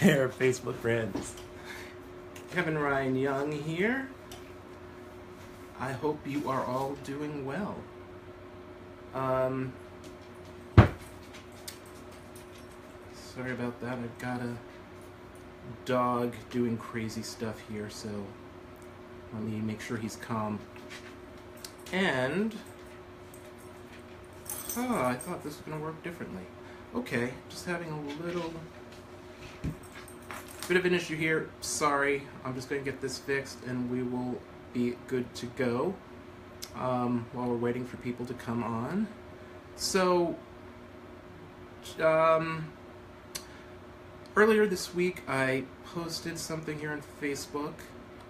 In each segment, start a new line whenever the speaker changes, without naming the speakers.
there, Facebook friends. Kevin Ryan Young here. I hope you are all doing well. Sorry about that. I've got a dog doing crazy stuff here, so let me make sure he's calm. And I thought this was going to work differently. Okay, just having a little bit of an issue here. Sorry, I'm just going to get this fixed and we will be good to go while we're waiting for people to come on. So, earlier this week I posted something here on Facebook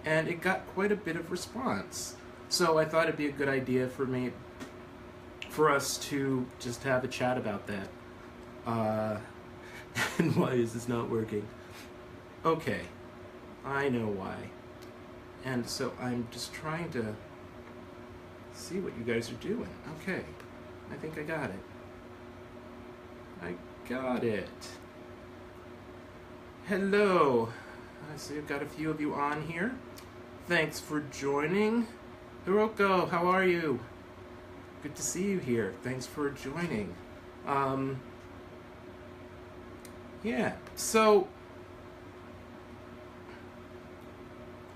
and it got quite a bit of response. So I thought it'd be a good idea for us to just have a chat about that. And why is this not working? Okay, I know why. And so I'm just trying to see what you guys are doing. Okay, I think I got it. I got it. Hello. I see I've got a few of you on here. Thanks for joining. Hiroko, how are you? Good to see you here. Thanks for joining. Yeah, so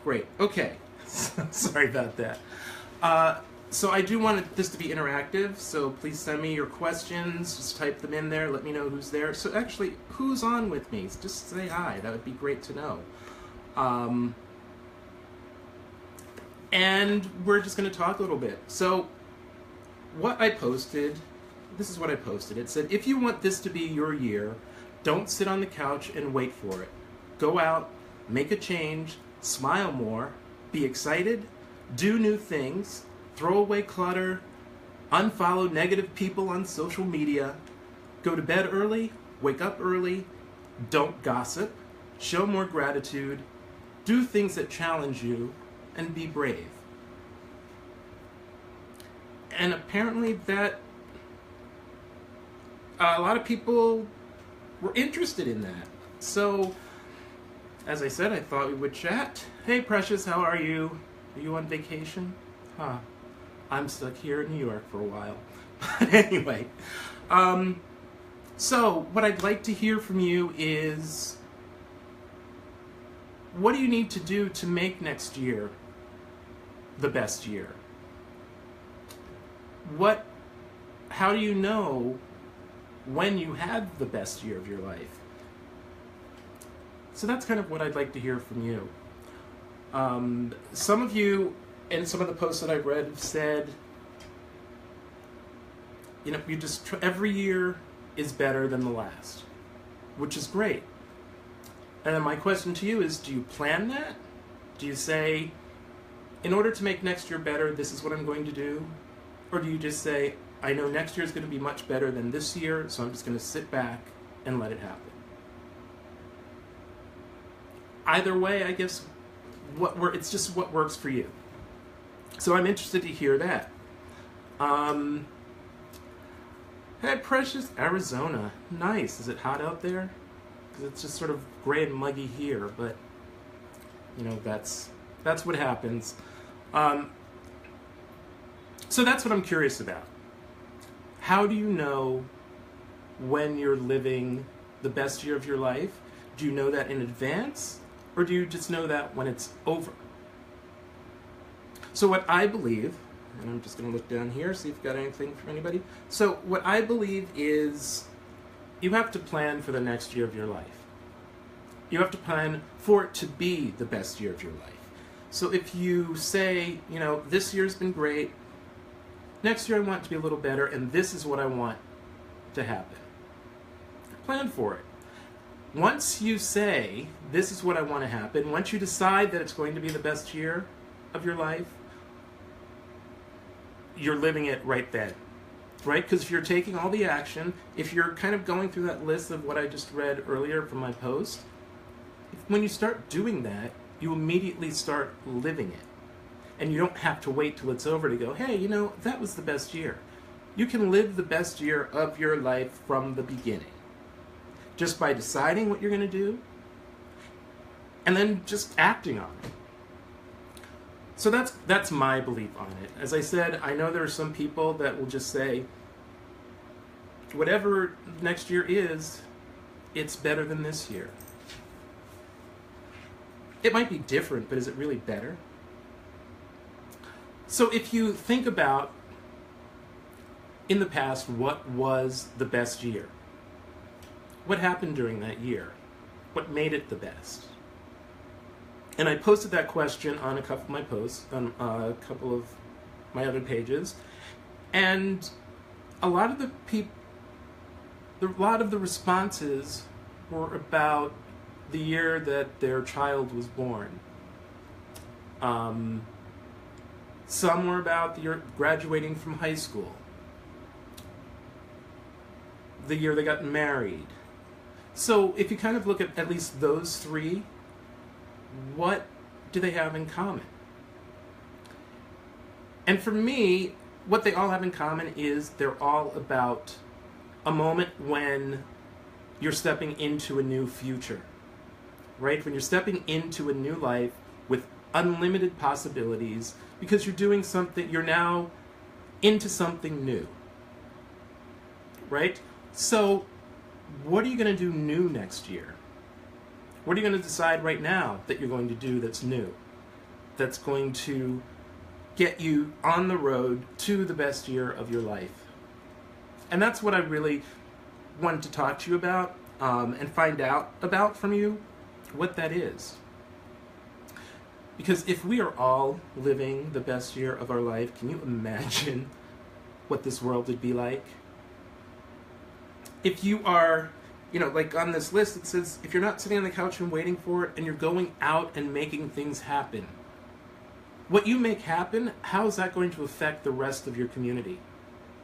great. Okay. Sorry about that. So I do want this to be interactive, so please send me your questions. Just type them in there. Let me know who's there. So actually, who's on with me? Just say hi. That would be great to know. And we're just going to talk a little bit. So what I posted, this is what I posted. It said, if you want this to be your year, don't sit on the couch and wait for it. Go out, make a change, smile more, be excited, do new things, throw away clutter, unfollow negative people on social media, go to bed early, wake up early, don't gossip, show more gratitude, do things that challenge you, and be brave. And apparently that a lot of people were interested in that. So, as I said, I thought we would chat. Hey, Precious, how are you? Are you on vacation? Huh. I'm stuck here in New York for a while. But anyway, so what I'd like to hear from you is, what do you need to do to make next year the best year? How do you know when you have the best year of your life? So that's kind of what I'd like to hear from you. Some of you, in some of the posts that I've read, have said, you know, every year is better than the last, which is great. And then my question to you is, do you plan that? Do you say, in order to make next year better, this is what I'm going to do? Or do you just say, I know next year is going to be much better than this year, so I'm just going to sit back and let it happen? Either way, I guess, it's just what works for you. So I'm interested to hear that. Hey, Precious, Arizona. Nice. Is it hot out there? Because it's just sort of gray and muggy here, but, you know, that's what happens. So that's what I'm curious about. How do you know when you're living the best year of your life? Do you know that in advance? Or do you just know that when it's over? So what I believe, and I'm just going to look down here, see if you've got anything from anybody. So what I believe is you have to plan for the next year of your life. You have to plan for it to be the best year of your life. So if you say, you know, this year's been great, next year I want it to be a little better, and this is what I want to happen. Plan for it. Once you say, this is what I want to happen, once you decide that it's going to be the best year of your life, you're living it right then, right? Because if you're taking all the action, if you're kind of going through that list of what I just read earlier from my post, when you start doing that, you immediately start living it. And you don't have to wait till it's over to go, hey, you know, that was the best year. You can live the best year of your life from the beginning. Just by deciding what you're going to do, and then just acting on it. So that's my belief on it. As I said, I know there are some people that will just say, whatever next year is, it's better than this year. It might be different, but is it really better? So if you think about, in the past, what was the best year? What happened during that year? What made it the best? And I posted that question on a couple of my posts, on a couple of my other pages, and a lot of the responses were about the year that their child was born. Some were about the year graduating from high school, the year they got married. So if you kind of look at least those three, what do they have in common? And for me, what they all have in common is they're all about a moment when you're stepping into a new future, right? When you're stepping into a new life with unlimited possibilities because you're doing something, you're now into something new, right? So what are you going to do new next year? What are you going to decide right now that you're going to do that's new? That's going to get you on the road to the best year of your life? And that's what I really wanted to talk to you about and find out about from you what that is. Because if we are all living the best year of our life, can you imagine what this world would be like? If you are, like on this list, it says, if you're not sitting on the couch and waiting for it, and you're going out and making things happen. What you make happen, how is that going to affect the rest of your community?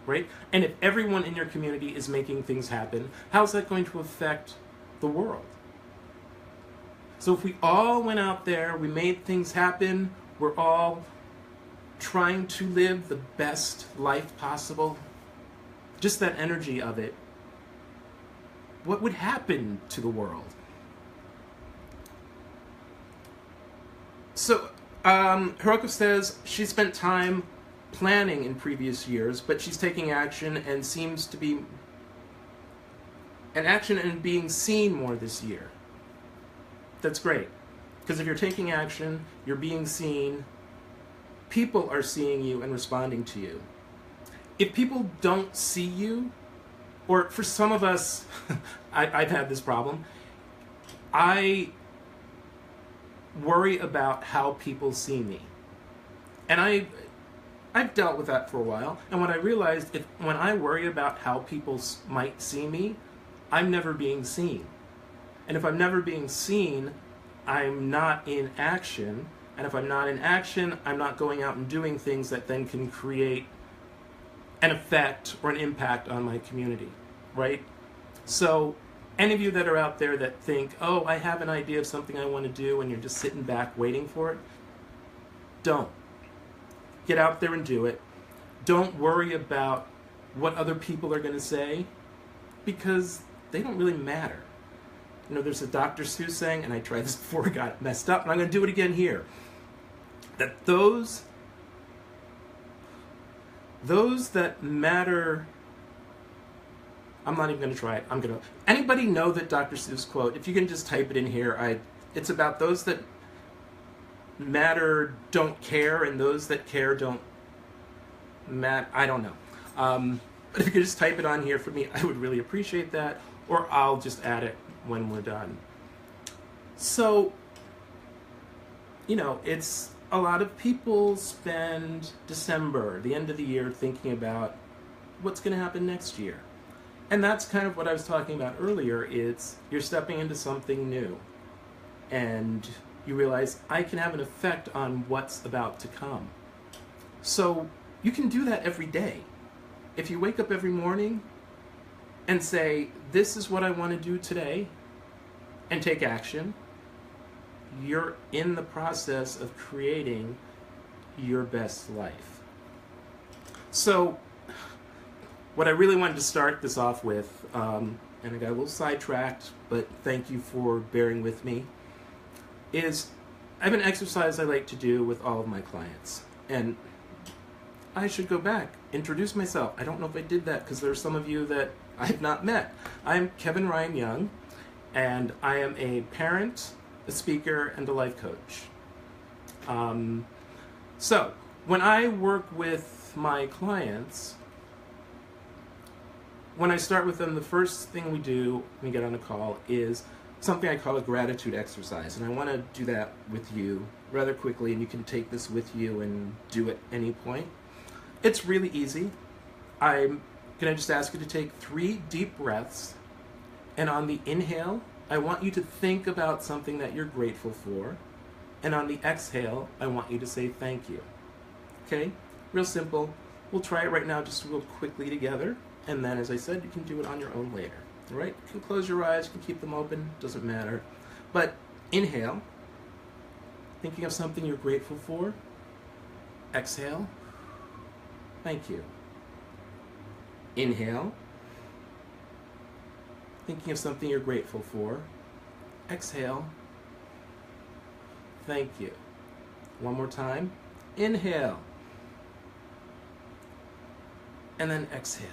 Right? And if everyone in your community is making things happen, how's that going to affect the world? So if we all went out there, we made things happen, we're all trying to live the best life possible, just that energy of it, what would happen to the world? So, Hiroko says she spent time planning in previous years, but she's taking action and seems to be being seen more this year. That's great. Because if you're taking action, you're being seen, people are seeing you and responding to you. If people don't see you, or for some of us, I've had this problem, I worry about how people see me. And I've dealt with that for a while, and what I realized, when I worry about how people might see me, I'm never being seen. And if I'm never being seen, I'm not in action, and if I'm not in action, I'm not going out and doing things that then can create an effect or an impact on my community, right? So any of you that are out there that think, oh, I have an idea of something I want to do, and you're just sitting back waiting for it, don't. Get out there and do it. Don't worry about what other people are going to say, because they don't really matter. There's a Dr. Seuss saying, and I tried this before I got messed up, and I'm going to do it again here, that those that matter, I'm not even going to try it. Anybody know that Dr. Seuss quote? If you can just type it in here, it's about those that matter don't care, and those that care don't matter. I don't know. But if you could just type it on here for me, I would really appreciate that, or I'll just add it when we're done. So, it's a lot of people spend December, the end of the year, thinking about what's going to happen next year. And that's kind of what I was talking about earlier. It's you're stepping into something new, and you realize I can have an effect on what's about to come. So you can do that every day. If you wake up every morning and say, this is what I want to do today, and take action, you're in the process of creating your best life. So what I really wanted to start this off with, and I got a little sidetracked, but thank you for bearing with me. is I have an exercise I like to do with all of my clients. And I should go back, introduce myself. I don't know if I did that because there are some of you that I have not met. I'm Kevin Ryan Young, and I am a parent, a speaker, and a life coach. So, when I work with my clients, when I start with them, the first thing we do when we get on a call is something I call a gratitude exercise. And I want to do that with you rather quickly, and you can take this with you and do it any point. It's really easy. I'm going to just ask you to take 3 deep breaths, and on the inhale, I want you to think about something that you're grateful for, and on the exhale, I want you to say thank you. Okay? Real simple. We'll try it right now just real quickly together, and then, as I said, you can do it on your own later. All right? You can close your eyes, you can keep them open, doesn't matter. But inhale, thinking of something you're grateful for. Exhale, thank you. Inhale, thinking of something you're grateful for. Exhale, thank you. One more time. Inhale, and then exhale.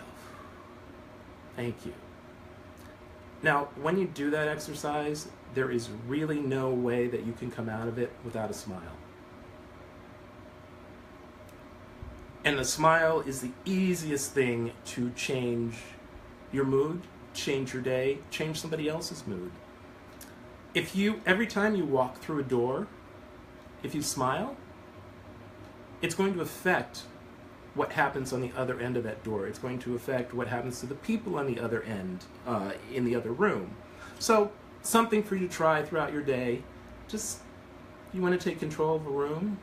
Thank you. Now, when you do that exercise, there is really no way that you can come out of it without a smile. And the smile is the easiest thing to change your mood, change your day, change somebody else's mood. If you, every time you walk through a door, if you smile, it's going to affect what happens on the other end of that door. It's going to affect what happens to the people on the other end, in the other room. So, something for you to try throughout your day. Just, you want to take control of a room,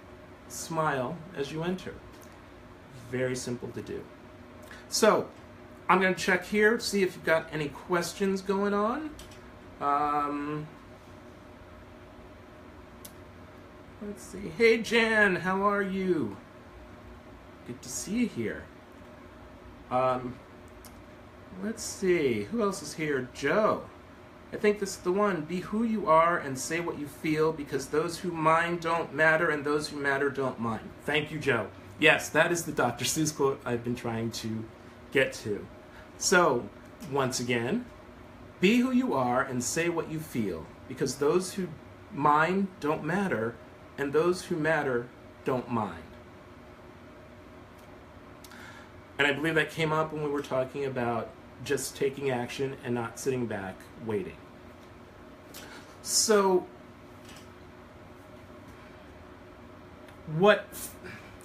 smile as you enter. Very simple to do. So, I'm going to check here, see if you've got any questions going on. Let's see. Hey Jan, how are you? Good to see you here. Let's see. Who else is here? Joe. I think this is the one. Be who you are and say what you feel, because those who mind don't matter and those who matter don't mind. Thank you, Joe. Yes, that is the Dr. Seuss quote I've been trying to get to. So, once again, be who you are and say what you feel, because those who mind don't matter and those who matter don't mind. And I believe that came up when we were talking about just taking action and not sitting back waiting. So,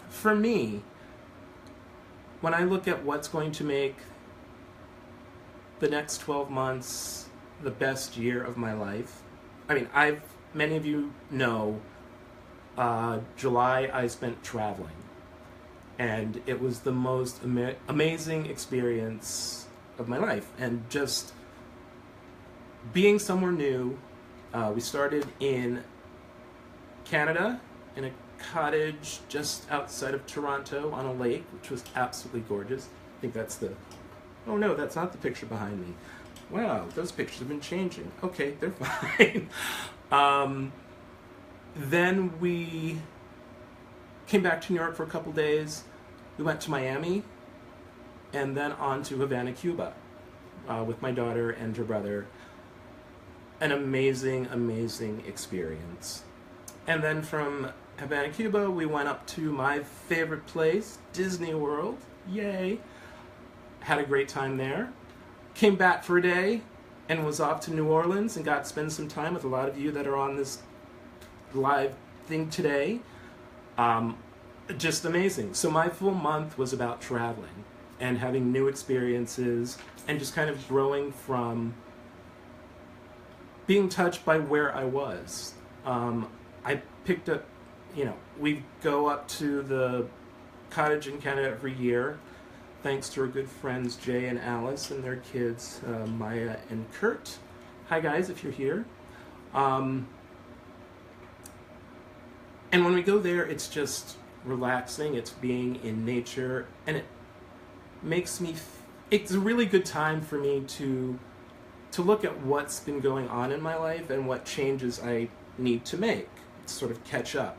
for me, when I look at what's going to make the next 12 months the best year of my life, I mean, many of you know, July I spent traveling. And it was the most amazing experience of my life. And just being somewhere new, we started in Canada, in a cottage just outside of Toronto on a lake, which was absolutely gorgeous. I think that's the... Oh no, that's not the picture behind me. Wow, those pictures have been changing. Okay, they're fine. Then we came back to New York for a couple days. We went to Miami, and then on to Havana, Cuba, with my daughter and her brother. An amazing, amazing experience. And then from Havana, Cuba, we went up to my favorite place, Disney World. Yay! Had a great time there. Came back for a day, and was off to New Orleans, and got to spend some time with a lot of you that are on this live thing today. Just amazing. So my full month was about traveling and having new experiences and just kind of growing from being touched by where I was. I picked up, we go up to the cottage in Canada every year, thanks to our good friends Jay and Alice and their kids, Maya and Kurt. Hi guys, if you're here. And when we go there, it's just relaxing, it's being in nature, and it makes me, it's a really good time for me to look at what's been going on in my life and what changes I need to make, sort of catch up.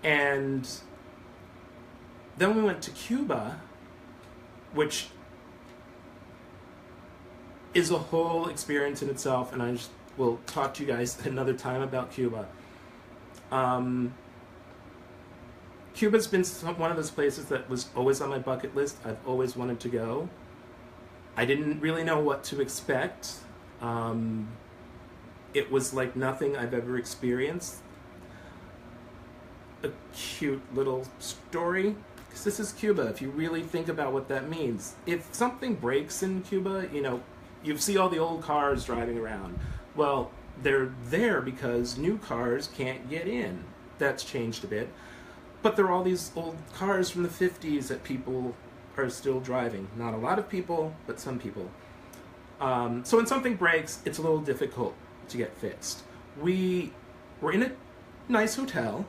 And then we went to Cuba, which is a whole experience in itself, and I just will talk to you guys another time about Cuba. Cuba's been one of those places that was always on my bucket list. I've always wanted to go. I didn't really know what to expect. It was like nothing I've ever experienced. A cute little story, because this is Cuba. If you really think about what that means, if something breaks in Cuba, you see all the old cars driving around. Well, they're there because new cars can't get in. That's changed a bit. But there are all these old cars from the 50s that people are still driving. Not a lot of people, but some people. So when something breaks, it's a little difficult to get fixed. We were in a nice hotel,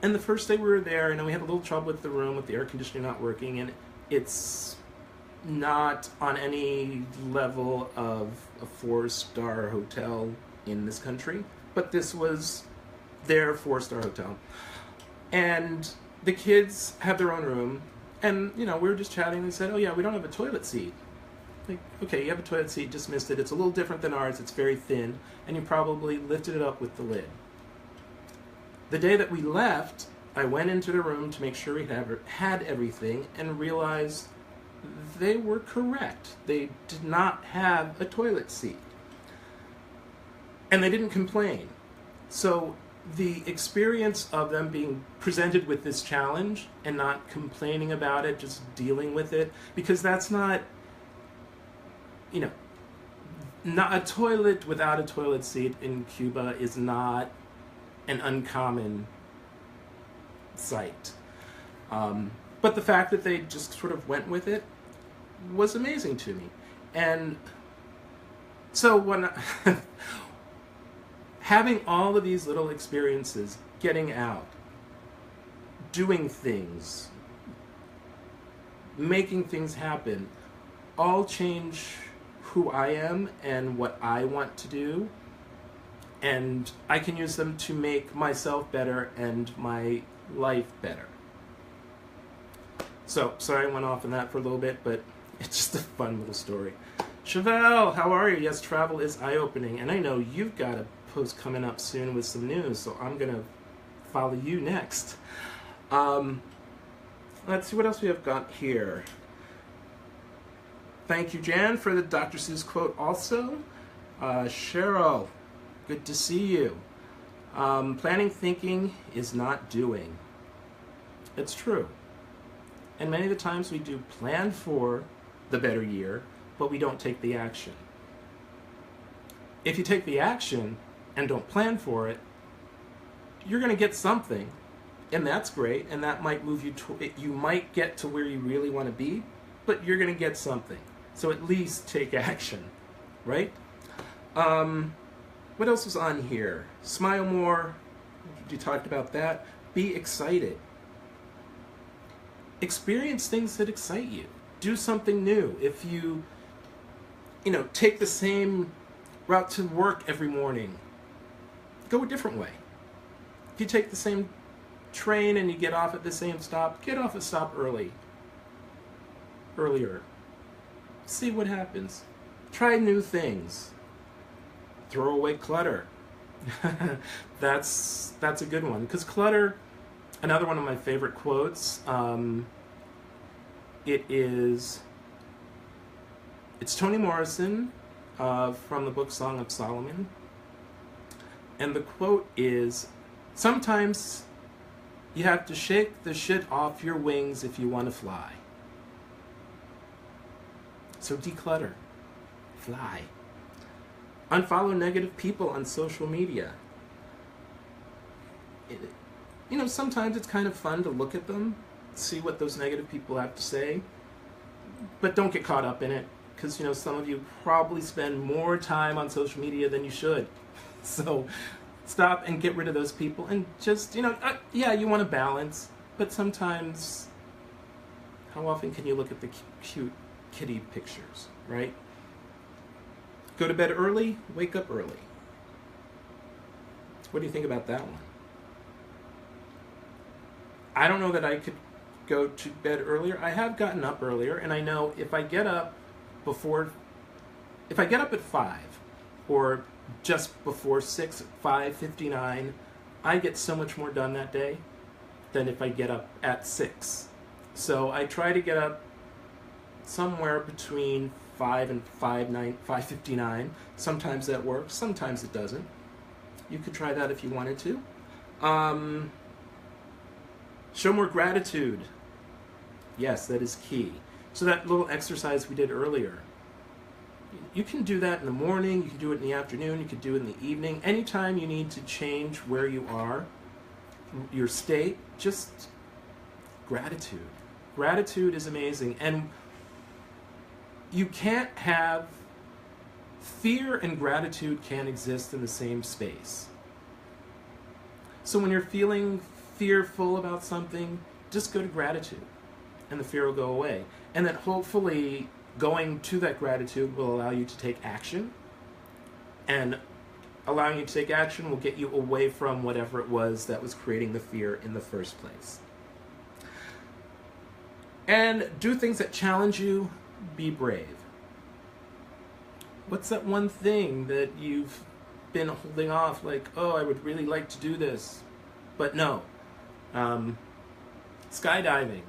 and the first day we were there, we had a little trouble with the room, with the air conditioning not working, and it's not on any level of a 4-star hotel in this country, but this was their 4-star hotel. And the kids have their own room, and we were just chatting. They said, "Oh yeah, we don't have a toilet seat." Like, okay, you have a toilet seat, just missed it. It's a little different than ours. It's very thin, and you probably lifted it up with the lid. The day that we left, I went into the room to make sure we had everything, and realized they were correct. They did not have a toilet seat. And they didn't complain. So the experience of them being presented with this challenge and not complaining about it, just dealing with it, because that's not, not a toilet without a toilet seat in Cuba is not an uncommon sight. But the fact that they just sort of went with it was amazing to me. And so when having all of these little experiences, getting out, doing things, making things happen, all change who I am and what I want to do. And I can use them to make myself better and my life better. So, sorry I went off on that for a little bit, but it's just a fun little story. Chevelle, how are you? Yes, travel is eye-opening, and I know you've got a post coming up soon with some news, so I'm going to follow you next. Let's see what else we have got here. Thank you, Jan, for the Dr. Seuss quote also. Cheryl, good to see you. Planning thinking is not doing. It's true. And many of the times we do plan for the better year, but we don't take the action. If you take the action and don't plan for it, you're going to get something, and that's great, and that might move you to, you might get to where you really want to be, but you're going to get something. So at least take action, right? What else was on here? Smile more. You talked about that. Be excited. Experience things that excite you. Do something new. If you, take the same route to work every morning, go a different way. If you take the same train and you get off at the same stop, get off a stop earlier. See what happens. Try new things. Throw away clutter. That's a good one, because clutter, another one of my favorite quotes, it's Toni Morrison from the book Song of Solomon, and the quote is, "Sometimes you have to shake the shit off your wings if you want to fly." So declutter. Fly. Unfollow negative people on social media. Sometimes it's kind of fun to look at them, see what those negative people have to say, but don't get caught up in it, because some of you probably spend more time on social media than you should. So stop and get rid of those people, and just yeah, you want to balance, but sometimes, how often can you look at the cute kitty pictures, right? Go to bed early, wake up early. What do you think about that one? I don't know that I could go to bed earlier. I have gotten up earlier, and I know if I get up at 5 or just before 6, 5:59, I get so much more done that day than if I get up at 6. So I try to get up somewhere between 5 and 5:59. Sometimes that works, sometimes it doesn't. You could try that if you wanted to. Show more gratitude. Yes, that is key. So that little exercise we did earlier, you can do that in the morning, you can do it in the afternoon, you can do it in the evening. Anytime you need to change where you are, your state, just gratitude. Gratitude is amazing. And you can't have fear and gratitude can't exist in the same space. So when you're feeling fearful about something, just go to gratitude and the fear will go away. And then hopefully going to that gratitude will allow you to take action, and allowing you to take action will get you away from whatever it was that was creating the fear in the first place. And do things that challenge you. Be brave. What's that one thing that you've been holding off, like, oh, I would really like to do this, but no? Skydiving.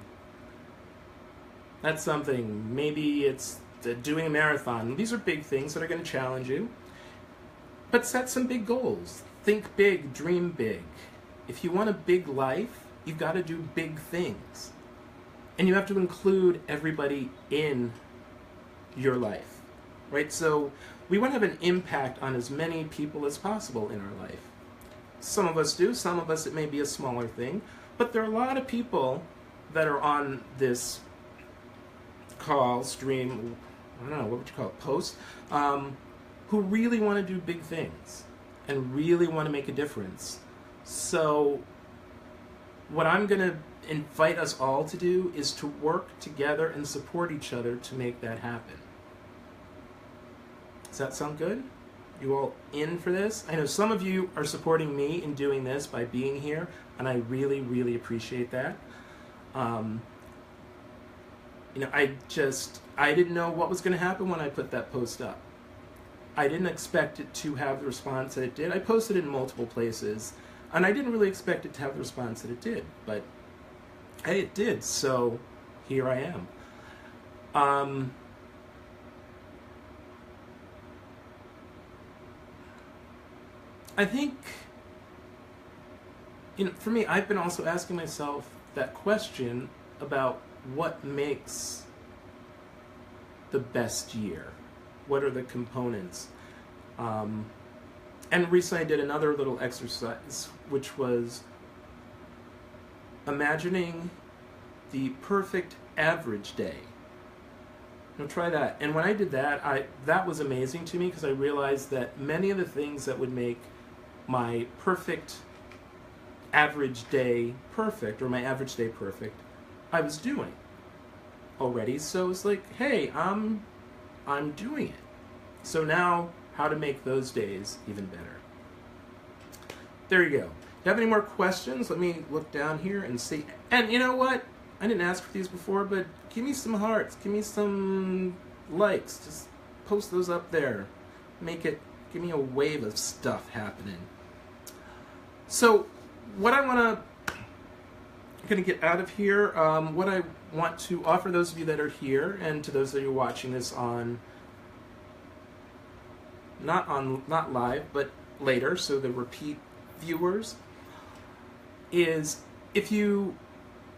That's something. Maybe it's doing a marathon. These are big things that are going to challenge you. But set some big goals. Think big, dream big. If you want a big life, you've got to do big things. And you have to include everybody in your life, right? So we want to have an impact on as many people as possible in our life. Some of us do, some of us it may be a smaller thing, but there are a lot of people that are on this call, stream, I don't know, what would you call it, post, who really want to do big things and really want to make a difference. So what I'm going to invite us all to do is to work together and support each other to make that happen. Does that sound good? You all in for this? I know some of you are supporting me in doing this by being here, and I really, really appreciate that. I didn't know what was going to happen when I put that post up. I didn't expect it to have the response that it did. I posted it in multiple places, and I didn't really expect it to have the response that it did, but hey, it did, so here I am. I think, for me, I've been also asking myself that question about what makes the best year. What are the components? And recently I did another little exercise, which was imagining the perfect average day. Try that. And when I did that, that was amazing to me, because I realized that many of the things that would make my perfect average day perfect, or my average day perfect, I was doing already. So it's like, hey, I'm doing it. So now, how to make those days even better. There you go. Do you have any more questions? Let me look down here and see. And you know what? I didn't ask for these before, but give me some hearts. Give me some likes. Just post those up there. Give me a wave of stuff happening. So, what I'm going to get out of here, what I want to offer those of you that are here, and to those that are watching this on, not live, but later, so the repeat viewers, is if you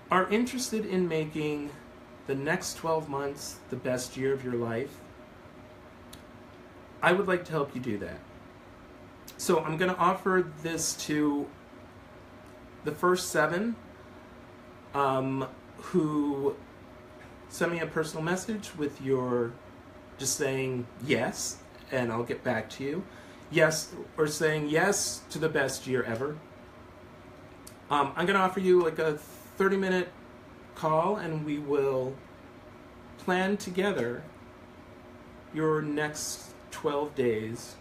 are interested in making the next 12 months the best year of your life, I would like to help you do that. So I'm going to offer this to the first 7 who send me a personal message with your just saying yes, and I'll get back to you. Yes, or saying yes to the best year ever. I'm going to offer you like a 30-minute call, and we will plan together your next 12 days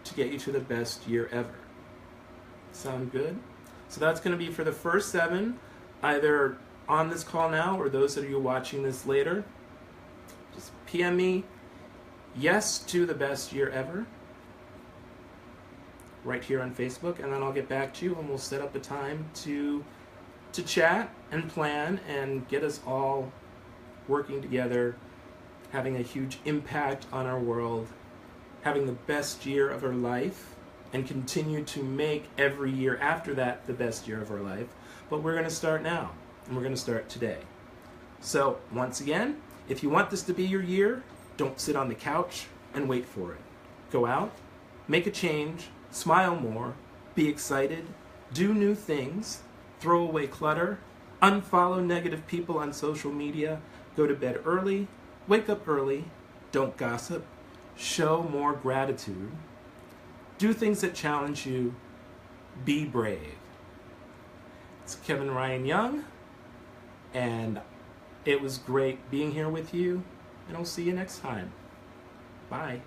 to get you to the best year ever. Sound good? So that's going to be for the first 7, either on this call now or those of you watching this later. Just PM me, yes to the best year ever, right here on Facebook, and then I'll get back to you and we'll set up a time to chat and plan and get us all working together, having a huge impact on our world, having the best year of our life, and continue to make every year after that the best year of our life. But we're going to start now, and we're going to start today. So once again, if you want this to be your year, don't sit on the couch and wait for it. Go out, make a change, smile more, be excited, do new things, throw away clutter, unfollow negative people on social media, go to bed early, wake up early, don't gossip, show more gratitude, do things that challenge you, be brave. It's Kevin Ryan Young, and it was great being here with you, and I'll see you next time. Bye.